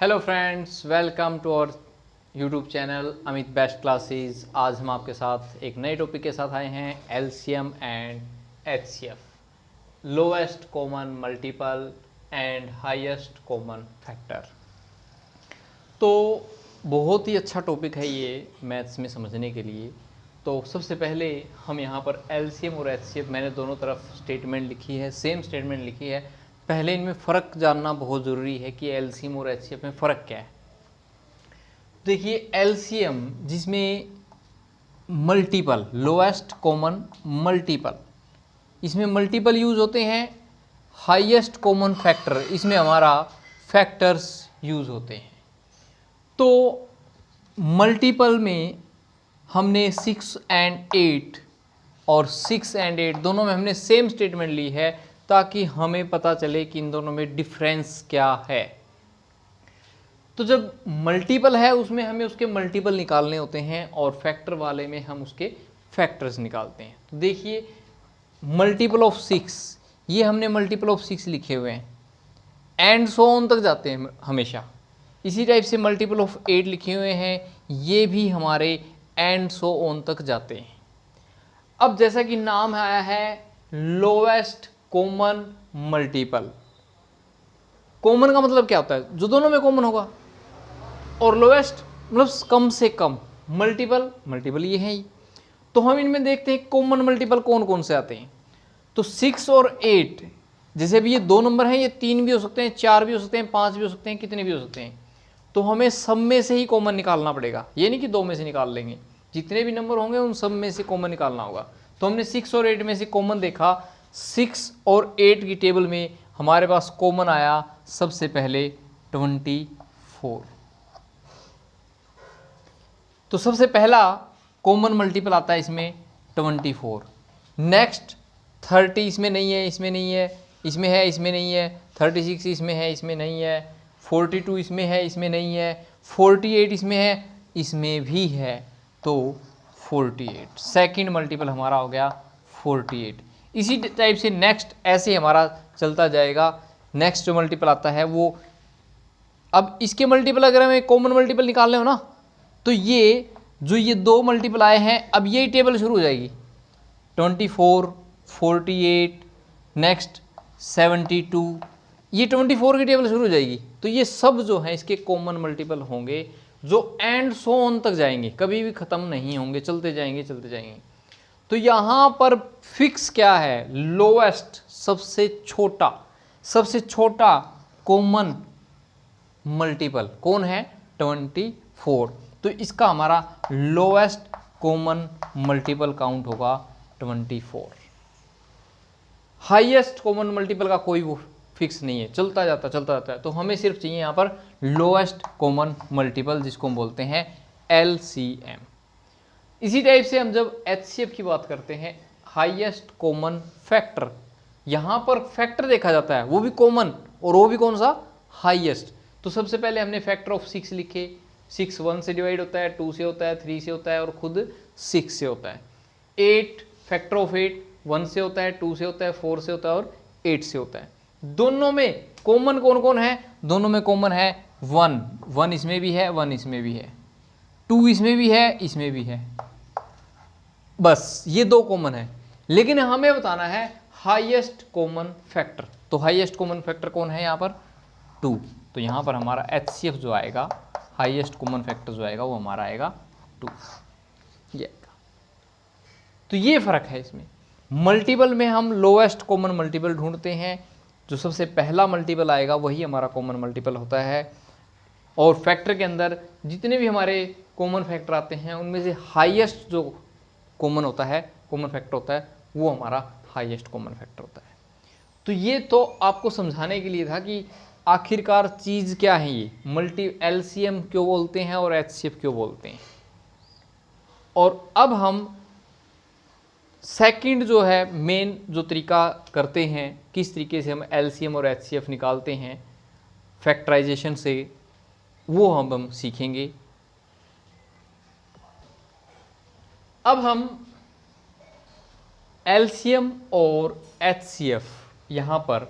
Hello friends, welcome to our YouTube channel Amit best classes. आज हम आपके साथ एक नए टॉपिक के साथ आए हैं, LCM and HCF, lowest common multiple and highest common factor. तो बहुत ही अच्छा टॉपिक है ये मैथ्स में समझने के लिए। तो सबसे पहले हम यहाँ पर एलसीएम और एचसीएफ, मैंने दोनों तरफ स्टेटमेंट लिखी है, सेम स्टेटमेंट लिखी है। पहले इनमें फ़र्क जानना बहुत ज़रूरी है कि एलसीएम और एचसीएफ में फ़र्क क्या है। देखिए, एलसीएम जिसमें मल्टीपल, लोएस्ट कॉमन मल्टीपल, इसमें मल्टीपल यूज़ होते हैं। हाईएस्ट कॉमन फैक्टर, इसमें हमारा फैक्टर्स यूज़ होते हैं। तो मल्टीपल में हमने 6 एंड 8 और 6 एंड 8 दोनों में हमने सेम स्टेटमेंट ली है, ताकि हमें पता चले कि इन दोनों में डिफरेंस क्या है। तो जब मल्टीपल है उसमें हमें उसके मल्टीपल निकालने होते हैं, और फैक्टर वाले में हम उसके फैक्टर्स निकालते हैं। तो देखिए, मल्टीपल ऑफ 6, ये हमने मल्टीपल ऑफ 6 लिखे हुए हैं, एंड सो ऑन तक जाते हैं हमेशा। इसी टाइप से मल्टीपल ऑफ 8 लिखे हुए हैं, ये भी हमारे एंड सो ऑन तक जाते हैं। अब जैसा कि नाम आया है लोएस्ट कॉमन मल्टीपल, कॉमन का मतलब क्या होता है? जो दोनों में कॉमन होगा, और लोएस्ट मतलब कम से कम, मल्टीपल ये है ही। तो हम इनमें देखते हैं कॉमन मल्टीपल कौन कौन से आते हैं। तो 6 और 8, जैसे भी ये दो नंबर हैं, ये 3 भी हो सकते हैं, 4 भी हो सकते हैं, 5 भी हो सकते हैं, कितने भी हो सकते हैं। तो हमें सब में से ही कॉमन निकालना पड़ेगा, ये नहीं कि 2 में से निकाल लेंगे। जितने भी नंबर होंगे उन सब में से कॉमन निकालना होगा। तो हमने 6 और 8 में से कॉमन देखा। 6 और 8 की टेबल में हमारे पास कॉमन आया सबसे पहले 24। तो सबसे पहला कॉमन मल्टीपल आता है इसमें 24। नेक्स्ट 30 इसमें नहीं है, इसमें नहीं है, इसमें है, इसमें नहीं है। 36 इसमें है, इसमें नहीं है। 42 इसमें है, इसमें नहीं है। 48 इसमें है, इसमें भी है। तो 48 सेकंड मल्टीपल हमारा हो गया 48। इसी टाइप से नेक्स्ट ऐसे हमारा चलता जाएगा। नेक्स्ट जो मल्टीपल आता है वो, अब इसके मल्टीपल अगर हमें कॉमन मल्टीपल निकालने हो ना, तो ये जो ये 2 मल्टीपल आए हैं, अब यही टेबल शुरू हो जाएगी। 24, 48, नेक्स्ट 72, ये 24 की टेबल शुरू हो जाएगी। तो ये सब जो है इसके कॉमन मल्टीपल होंगे, जो एंड सो ऑन तक जाएंगे, कभी भी ख़त्म नहीं होंगे, चलते जाएंगे चलते जाएंगे। तो यहाँ पर फिक्स क्या है? लोएस्ट, सबसे छोटा कॉमन मल्टीपल कौन है? 24। तो इसका हमारा लोएस्ट कॉमन मल्टीपल काउंट होगा 24। हाईएस्ट कॉमन मल्टीपल का कोई वो फिक्स नहीं है, चलता जाता है। तो हमें सिर्फ चाहिए यहाँ पर लोएस्ट कॉमन मल्टीपल, जिसको हम बोलते हैं एलसीएम। इसी टाइप से हम जब एचसीएफ की बात करते हैं, हाईएस्ट कॉमन फैक्टर, यहाँ पर फैक्टर देखा जाता है, वो भी कॉमन, और वो भी कौन सा? हाईएस्ट। तो सबसे पहले हमने फैक्टर ऑफ 6 लिखे। 6 1 से डिवाइड होता है, 2 से होता है, 3 से होता है, और खुद 6 से होता है। 8 फैक्टर ऑफ 8 1 से होता है, 2 से होता है, 4 से होता है, और 8 से होता है। दोनों में कॉमन कौन कौन है? दोनों में कॉमन है 1 इसमें भी है, 1 इसमें भी है, 2 इसमें भी है, इसमें भी है। बस ये 2 कॉमन है। लेकिन हमें बताना है हाईएस्ट कॉमन फैक्टर। तो हाईएस्ट कॉमन फैक्टर कौन है यहाँ पर? 2। तो यहाँ पर हमारा एचसीएफ जो आएगा, हाईएस्ट कॉमन फैक्टर जो आएगा, वो हमारा आएगा 2। ये तो ये फ़र्क है इसमें। मल्टीपल में हम लोएस्ट कॉमन मल्टीपल ढूंढते हैं, जो सबसे पहला मल्टीपल आएगा वही हमारा कॉमन मल्टीपल होता है। और फैक्टर के अंदर जितने भी हमारे कॉमन फैक्टर आते हैं, उनमें से हाईएस्ट जो कॉमन होता है, कॉमन फैक्टर होता है, वो हमारा हाईएस्ट कॉमन फैक्टर होता है। तो ये तो आपको समझाने के लिए था कि आखिरकार चीज़ क्या है ये एलसीएम क्यों बोलते हैं और एचसीएफ क्यों बोलते हैं। और अब हम सेकंड जो है मेन जो तरीका करते हैं, किस तरीके से हम एलसीएम और एचसीएफ निकालते हैं फैक्टराइजेशन से, वो हम सीखेंगे। अब हम एलसीएम और एचसीएफ यहाँ पर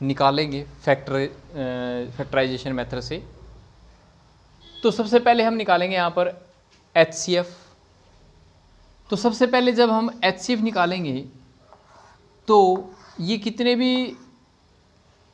निकालेंगे फैक्टराइजेशन मेथड से। तो सबसे पहले हम निकालेंगे यहाँ पर HCF। तो सबसे पहले जब हम HCF निकालेंगे तो ये कितने भी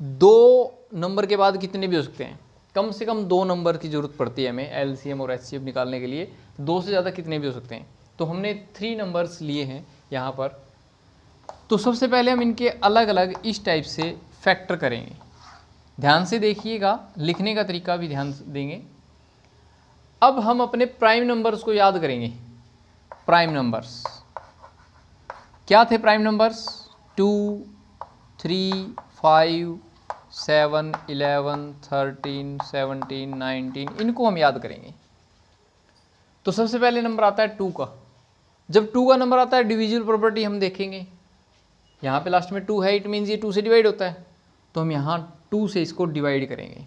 2 नंबर के बाद कितने भी हो सकते हैं, कम से कम 2 नंबर की ज़रूरत पड़ती है हमें LCM और HCF निकालने के लिए। 2 से ज़्यादा कितने भी हो सकते हैं। तो हमने 3 नंबर्स लिए हैं यहाँ पर। तो सबसे पहले हम इनके अलग अलग इस टाइप से फैक्टर करेंगे। ध्यान से देखिएगा, लिखने का तरीका भी ध्यान से देंगे। अब हम अपने प्राइम नंबर्स को याद करेंगे। प्राइम नंबर्स क्या थे? प्राइम नंबर्स 2, 3, 5, 7, 11, 13, 17, 19, इनको हम याद करेंगे। तो सबसे पहले नंबर आता है 2 का। जब 2 का नंबर आता है, डिविजिबल प्रॉपर्टी हम देखेंगे। यहाँ पे लास्ट में 2 है, इट मीन्स ये 2 से डिवाइड होता है। तो हम यहाँ 2 से इसको डिवाइड करेंगे।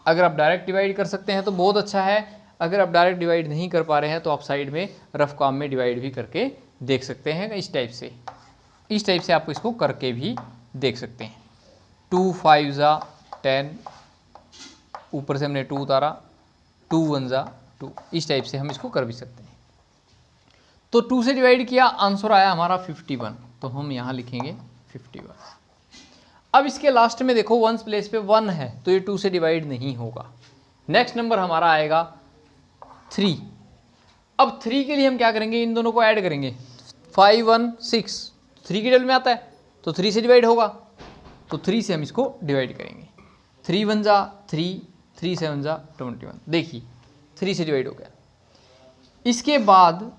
अगर आप डायरेक्ट डिवाइड कर सकते हैं तो बहुत अच्छा है। अगर आप डायरेक्ट डिवाइड नहीं कर पा रहे हैं तो आप साइड में रफ काम में डिवाइड भी करके देख सकते हैं। इस टाइप से आप इसको करके भी देख सकते हैं। 2 5 जा 10, ऊपर से हमने 2 उतारा, 2 1 जा 2, इस टाइप से हम इसको कर भी सकते हैं। तो 2 से डिवाइड किया, आंसर आया हमारा 51। तो हम यहाँ लिखेंगे 51। अब इसके लास्ट में देखो 1 प्लेस पे 1 है, तो ये 2 से डिवाइड नहीं होगा। नेक्स्ट नंबर हमारा आएगा 3। अब 3 के लिए हम क्या करेंगे, इन दोनों को ऐड करेंगे। 5 1 6 3 के टेबल में आता है, तो 3 से डिवाइड होगा। तो 3 से हम इसको डिवाइड करेंगे। 3 1 जा 3, 3 7 जा 21। देखिए 3 से डिवाइड हो गया। इसके बाद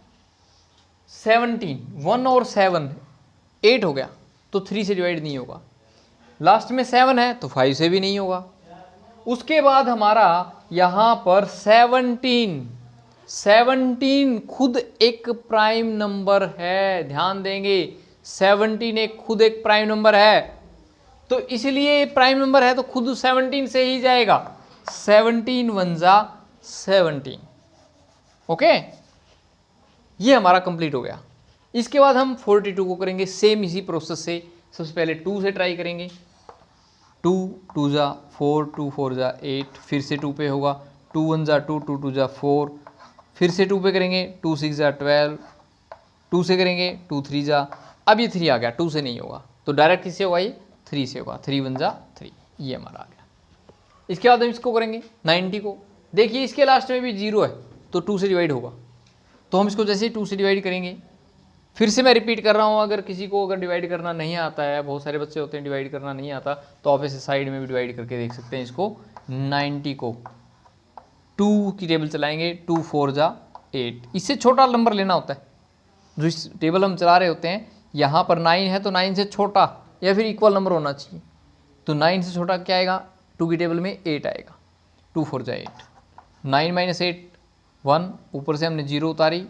17, 1 और 7 8 हो गया, तो 3 से डिवाइड नहीं होगा। लास्ट में 7 है, तो 5 से भी नहीं होगा। उसके बाद हमारा यहाँ पर 17 खुद एक प्राइम नंबर है। ध्यान देंगे, 17 एक खुद एक प्राइम नंबर है। तो इसलिए प्राइम नंबर है तो खुद 17 से ही जाएगा। 17 1 जा 17। ओके, ये हमारा कंप्लीट हो गया। इसके बाद हम 42 को करेंगे सेम इसी प्रोसेस से। सबसे पहले 2 से ट्राई करेंगे। 2 2 जा 4, 2 4 जा 8, फिर से 2 पे होगा। 2 1 जा 2, 2 2 जा 4, फिर से 2 पे करेंगे। 2 6 जा 12, 2 से करेंगे। 2 3 जा, अब ये 3 आ गया, 2 से नहीं होगा, तो डायरेक्ट किससे होगा, ये 3 से होगा। 3 1 जा 3, ये हमारा आ गया। इसके बाद हम इसको करेंगे 90 को। देखिए इसके लास्ट में भी 0 है, तो 2 से डिवाइड होगा। तो हम इसको जैसे ही 2 से डिवाइड करेंगे, फिर से मैं रिपीट कर रहा हूँ, अगर किसी को अगर डिवाइड करना नहीं आता है, बहुत सारे बच्चे होते हैं डिवाइड करना नहीं आता, तो आप इसे साइड में भी डिवाइड करके देख सकते हैं। इसको 90 को 2 की टेबल चलाएंगे। 2 4 जा 8, इससे छोटा नंबर लेना होता है। जो इस टेबल हम चला रहे होते हैं, यहाँ पर 9 है, तो 9 से छोटा या फिर इक्वल नंबर होना चाहिए। तो 9 से छोटा क्या आएगा, 2 की टेबल में 8 आएगा। 2 4 जा 8, 9 - 8 1, ऊपर से हमने 0 उतारी।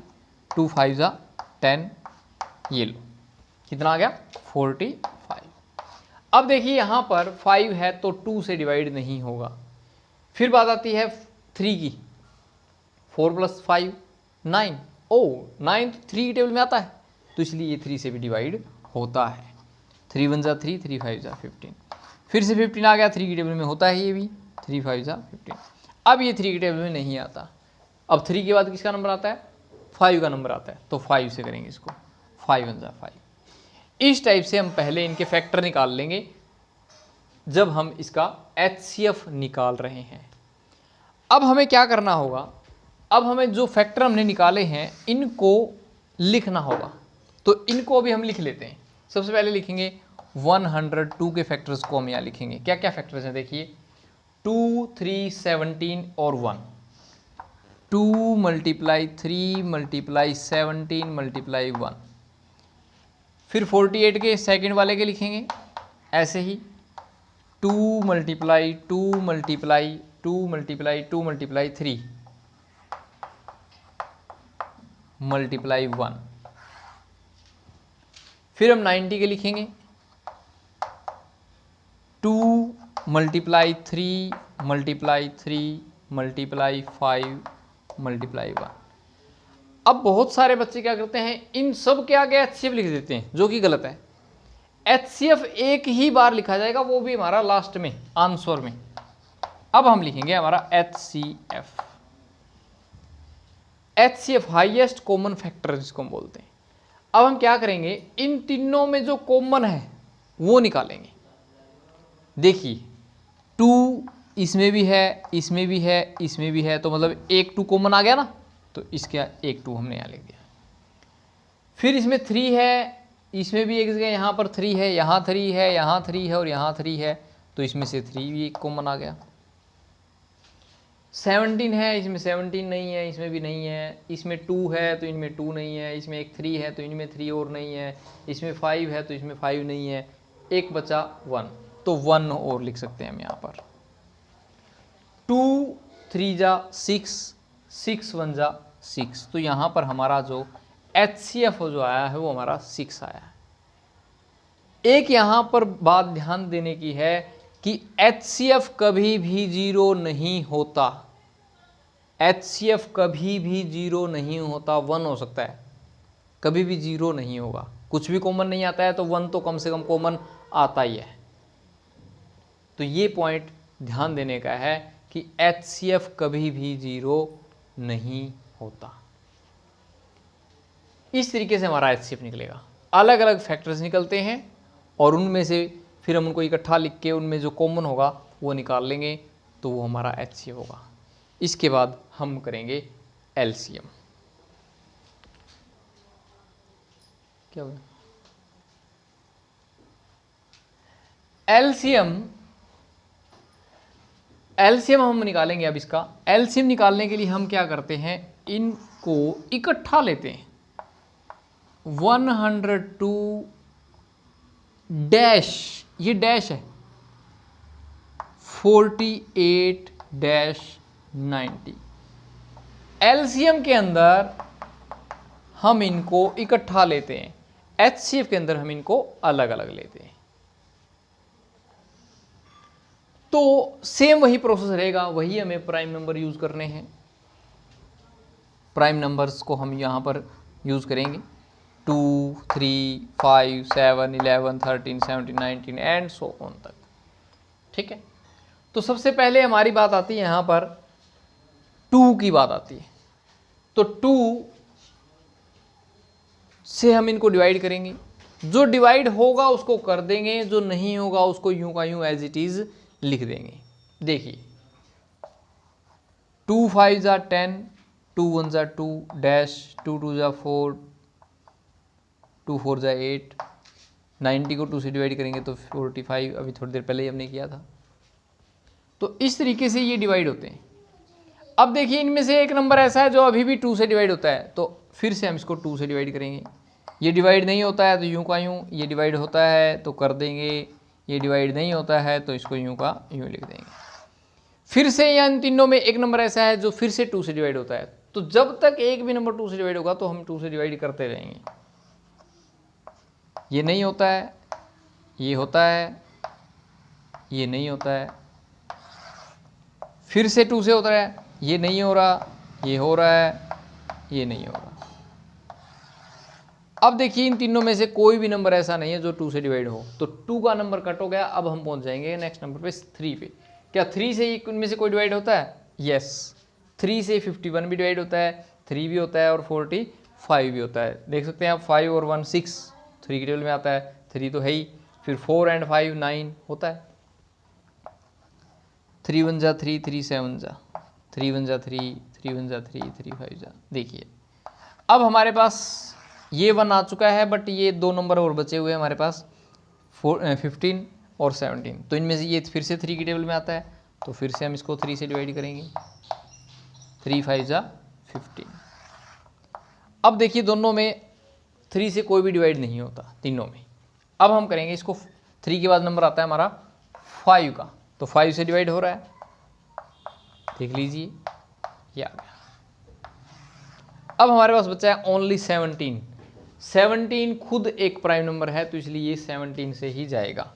2 5 जा 10, ये लो, कितना आ गया 45। अब देखिए यहाँ पर 5 है तो 2 से डिवाइड नहीं होगा। फिर बात आती है 3 की। 4 + 5 9, 9 तो 3 की टेबल में आता है, तो इसलिए ये 3 से भी डिवाइड होता है। 3 1 जा 3, 3 5 जा 15, फिर से 15 आ गया। 3 की टेबल में होता है ये भी, 3 5 जा 15। अब ये 3 की टेबल में नहीं आता। अब 3 के बाद किसका नंबर आता है, 5 का नंबर आता है, तो 5 से करेंगे इसको। 5 1 जा 5। इस टाइप से हम पहले इनके फैक्टर निकाल लेंगे जब हम इसका HCF निकाल रहे हैं। अब हमें क्या करना होगा, अब हमें जो फैक्टर हमने निकाले हैं इनको लिखना होगा। तो इनको अभी हम लिख लेते हैं। सबसे पहले लिखेंगे 102 के फैक्टर्स को हम यहाँ लिखेंगे। क्या क्या फैक्टर्स हैं देखिए, 2 3 17 और 1। 2 × 3 × 17 × 1। फिर 48 के सेकंड वाले के लिखेंगे ऐसे ही, 2 × 2 × 2 × 2 × 3 × 1। फिर हम 90 के लिखेंगे 2 × 3 × 3 × 5 × 1। अब बहुत सारे बच्चे क्या करते हैं, इन सब के आगे HCF लिख देते हैं, जो कि गलत है। HCF एक ही बार लिखा जाएगा, वो भी हमारा लास्ट में आंसर में। अब हम लिखेंगे हमारा HCF। HCF highest common factor जिसको हम बोलते हैं। अब हम क्या करेंगे, इन तीनों में जो कॉमन है वो निकालेंगे। देखिए 2 इसमें भी है, इसमें भी है, इसमें भी है, तो मतलब एक 2 कॉमन आ गया ना, तो इसका एक 2 हमने यहाँ लिख दिया। फिर इसमें 3 है, इसमें भी एक जगह यहाँ पर 3 है, यहाँ 3 है, यहाँ 3 है और यहाँ 3 है, तो इसमें से 3 भी एक कॉमन आ गया। 17 है, इसमें 17 नहीं है, इसमें भी नहीं है, इसमें 2 है तो इनमें 2 नहीं है, इसमें एक 3 है तो इनमें 3 और नहीं है, इसमें 5 है तो इसमें 5 नहीं है, एक बचा 1, तो 1 और लिख सकते हैं हम यहाँ पर। 2 3 जा 6, 6 1 जा 6, तो यहाँ पर हमारा जो HCF जो आया है वो हमारा 6 आया है। एक यहाँ पर बात ध्यान देने की है कि HCF कभी भी 0 नहीं होता, HCF कभी भी 0 नहीं होता, 1 हो सकता है, कभी भी 0 नहीं होगा। कुछ भी कॉमन नहीं आता है तो 1 तो कम से कम कॉमन आता ही है। तो ये पॉइंट ध्यान देने का है कि HCF कभी भी 0 नहीं होता। इस तरीके से हमारा HCF निकलेगा। अलग अलग फैक्टर्स निकलते हैं और उनमें से फिर हम उनको इकट्ठा लिख के उनमें जो कॉमन होगा वो निकाल लेंगे, तो वो हमारा HCF होगा। इसके बाद हम करेंगे LCM। क्या हुआ? LCM हम निकालेंगे। अब इसका LCM निकालने के लिए हम क्या करते हैं, इनको इकट्ठा लेते हैं। 102 डैश, ये डैश है, 48 डैश 90। LCM के अंदर हम इनको इकट्ठा लेते हैं, HCF के अंदर हम इनको अलग अलग लेते हैं। तो सेम वही प्रोसेस रहेगा, वही हमें प्राइम नंबर यूज करने हैं। प्राइम नंबर्स को हम यहाँ पर यूज करेंगे, 2 3 5 7 11 13 17 19 एंड सो ऑन तक। ठीक है, तो सबसे पहले हमारी बात आती है यहाँ पर 2 की बात आती है। तो 2 से हम इनको डिवाइड करेंगे, जो डिवाइड होगा उसको कर देंगे, जो नहीं होगा उसको यूं का यूं एज इट इज लिख देंगे। देखिए 2 5 जा 10, 2 1 जा 2 डैश, 2 2 जा 4, 2 4 जा 8, 90 को 2 से डिवाइड करेंगे तो 45, अभी थोड़ी देर पहले ही हमने किया था। तो इस तरीके से ये डिवाइड होते हैं। अब देखिए इनमें से एक नंबर ऐसा है जो अभी भी 2 से डिवाइड होता है, तो फिर से हम इसको 2 से डिवाइड करेंगे। ये डिवाइड नहीं होता है तो यूं का यूं, ये डिवाइड होता है तो कर देंगे, ये डिवाइड नहीं होता है तो इसको यूं का यूं लिख देंगे। फिर से यहाँ इन तीनों में एक नंबर ऐसा है जो फिर से 2 से डिवाइड होता है, तो जब तक एक भी नंबर 2 से डिवाइड होगा तो हम 2 से डिवाइड करते रहेंगे। ये नहीं होता है, ये होता है, ये नहीं होता है, फिर से 2 से होता है, ये नहीं हो रहा, ये हो रहा है, ये नहीं हो रहा। अब देखिए इन तीनों में से कोई भी नंबर ऐसा नहीं है जो 2 से डिवाइड हो, तो 2 का नंबर कट हो गया। अब हम पहुंच जाएंगे नेक्स्ट नंबर पे 3 पे। क्या 3 से इनमें से कोई डिवाइड होता है? यस, 3 से 51 भी डिवाइड होता है, 3 भी होता है और 45 भी होता है। देख सकते हैं आप 5 और 1 6, 3 की टेबल में आता है, 3 तो है ही, फिर 4 एंड 5 9 होता है, 3 1 जा 3, 3 7 जा, 3 1 जा 3, 3 1 जा 3, 3 5 जा। देखिए अब हमारे पास ये 1 आ चुका है, बट ये 2 नंबर और बचे हुए हैं हमारे पास, 15 और 17। तो इनमें से ये फिर से 3 की टेबल में आता है, तो फिर से हम इसको 3 से डिवाइड करेंगे, 3 5 जा 15। अब देखिए दोनों में 3 से कोई भी डिवाइड नहीं होता तीनों में। अब हम करेंगे इसको, 3 के बाद नंबर आता है हमारा 5 का, तो 5 से डिवाइड हो रहा है, देख लीजिए ये आ गया। अब हमारे पास बचा है ओनली 17। 17 खुद एक प्राइम नंबर है, तो इसलिए ये 17 से ही जाएगा,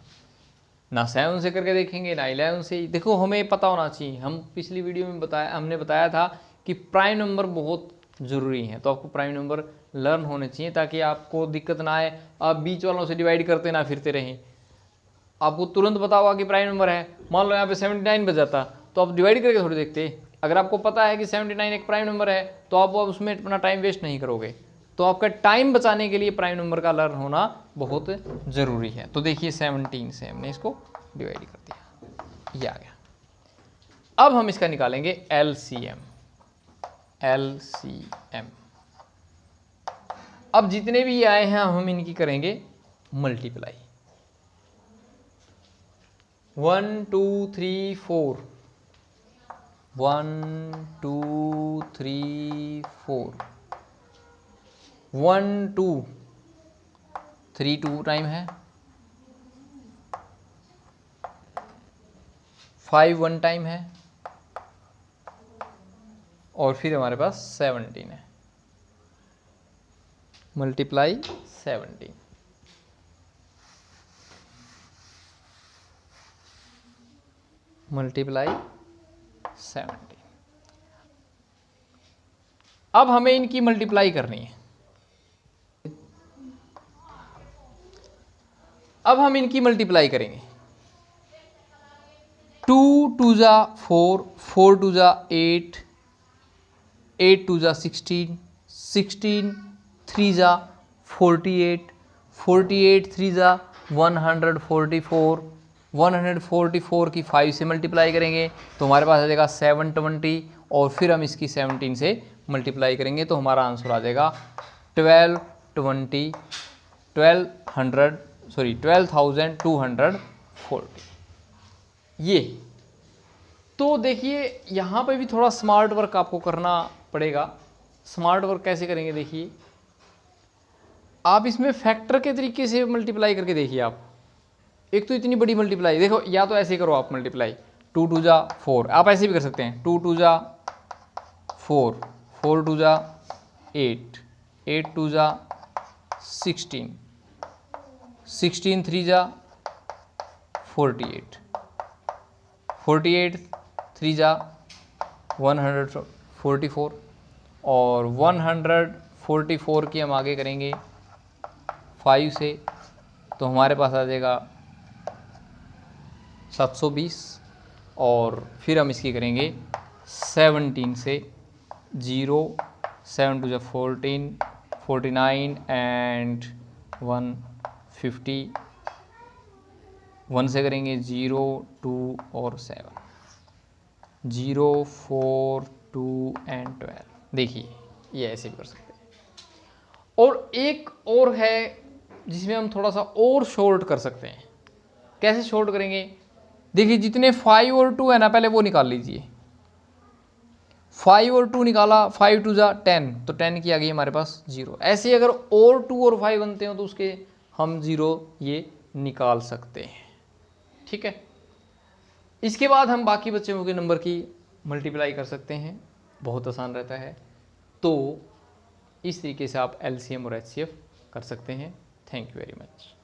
ना 7 से करके देखेंगे ना 11 से। देखो हमें पता होना चाहिए, हम पिछली वीडियो में हमने बताया था कि प्राइम नंबर बहुत ज़रूरी हैं, तो आपको प्राइम नंबर लर्न होने चाहिए ताकि आपको दिक्कत ना आए, आप बीच वालों से डिवाइड करते ना फिरते रहें। आपको तुरंत पता होगा कि प्राइम नंबर है, मान लो यहाँ पे 79 बच जाता, तो आप डिवाइड करके थोड़ी देखते, अगर आपको पता है कि 79 एक प्राइम नंबर है तो आप उसमें अपना टाइम वेस्ट नहीं करोगे। तो आपका टाइम बचाने के लिए प्राइम नंबर का लर्न होना बहुत ज़रूरी है। तो देखिए 17 से हमने इसको डिवाइड कर दिया, ये आ गया। अब हम इसका निकालेंगे LCM। अब जितने भी आए हैं हम इनकी करेंगे मल्टीप्लाई। 1 2 3 4, 1 2 3 4, 1 2 3 2 टाइम है, 5 1 टाइम है, और फिर हमारे पास 17 है। Multiply 17, multiply 17। अब हमें इनकी मल्टीप्लाई करनी है। अब हम इनकी मल्टीप्लाई करेंगे। 2 2 जा 4, 4 2 जा 8, 8 2 जा 16, 16 3 जा 48, 48 3 जा 144, 144 की 5 से मल्टीप्लाई करेंगे तो हमारे पास आ जाएगा 720, और फिर हम इसकी 17 से मल्टीप्लाई करेंगे तो हमारा आंसर आ जाएगा 12,240। ये तो देखिए यहाँ पे भी थोड़ा स्मार्ट वर्क आपको करना पड़ेगा। स्मार्ट वर्क कैसे करेंगे, देखिए आप इसमें फैक्टर के तरीके से मल्टीप्लाई करके देखिए। आप एक तो इतनी बड़ी मल्टीप्लाई देखो, या तो ऐसे करो आप मल्टीप्लाई, 2 2 जा 4, आप ऐसे भी कर सकते हैं, 2 2 जा 4, 4 2 जा 8, 8 2 जा 16, 16 3 जा 48, 48 3 जा 144, और 144 की हम आगे करेंगे 5 से तो हमारे पास आ जाएगा 720, और फिर हम इसकी करेंगे 17 से 0, 7 2 14, 49 एंड 150, 1 से करेंगे 0 2 और 7, 0 4 2 एंड 12। देखिए ये ऐसे भी कर सकते हैं। और एक और है जिसमें हम थोड़ा सा और शॉर्ट कर सकते हैं। कैसे शॉर्ट करेंगे, देखिए जितने 5 और 2 है ना, पहले वो निकाल लीजिए। 5 और 2 निकाला, 5 2 जा 10, तो 10 की आ गई हमारे पास 0। ऐसे अगर और 2 और 5 बनते हो तो उसके हम 0 ये निकाल सकते हैं। ठीक है, इसके बाद हम बाकी बचे हुए नंबर की मल्टीप्लाई कर सकते हैं, बहुत आसान रहता है। तो इस तरीके से आप LCM और HCF कर सकते हैं। Thank you very much.